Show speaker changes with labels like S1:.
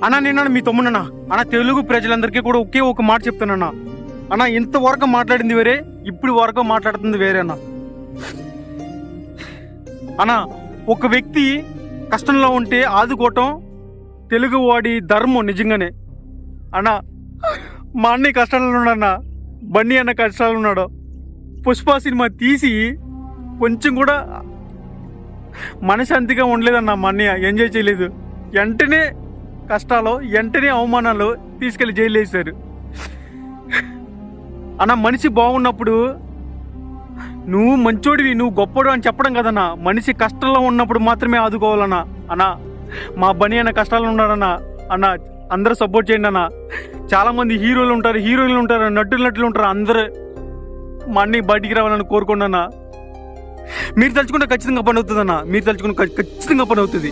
S1: అన్నా నేను మీ తమ్ముడన్నా అన్న, తెలుగు ప్రజలందరికీ కూడా ఒకే ఒక మాట చెప్తానన్నా. అన్న, ఇంతవరకు మాట్లాడింది వేరే, ఇప్పుడు వరకు మాట్లాడుతుంది వేరే అన్న. అన్న, ఒక వ్యక్తి కష్టంలో ఉంటే ఆదుకోవటం తెలుగు వాడి ధర్మం నిజంగానే. అన్న, మా అన్నయ్య కష్టాల్లో ఉన్నాడన్న, బన్నీ అన్న కష్టాలు ఉన్నాడు. పుష్ప సినిమా తీసి కొంచెం కూడా మనశాంతిగా ఉండలేదన్న. మా అన్నయ్య ఎంజాయ్ చేయలేదు. వెంటనే కష్టాలు, వెంటనే అవమానాలు తీసుకెళ్లి జైలు వేశారు. అన్న, మనిషి బాగున్నప్పుడు నువ్వు మంచోడివి, నువ్వు గొప్పడు అని చెప్పడం కదన్నా. మనిషి కష్టంలో ఉన్నప్పుడు మాత్రమే ఆదుకోవాలన్నా. అన్న, మా బన్నీ అన్న కష్టాలు ఉన్నాడన్నా. అన్న, అందరూ సపోర్ట్ చేయండి అన్న. చాలా మంది హీరోలు ఉంటారు, హీరోయిన్లు ఉంటారు, నటులు ఉంటారు. అందరూ మా అన్నయ్య బయటికి రావాలని కోరుకోండి అన్న. మీరు తలుచుకుంటే ఖచ్చితంగా పని అవుతుంది అన్న. మీరు తలుచుకుంటే ఖచ్చితంగా పని అవుతుంది.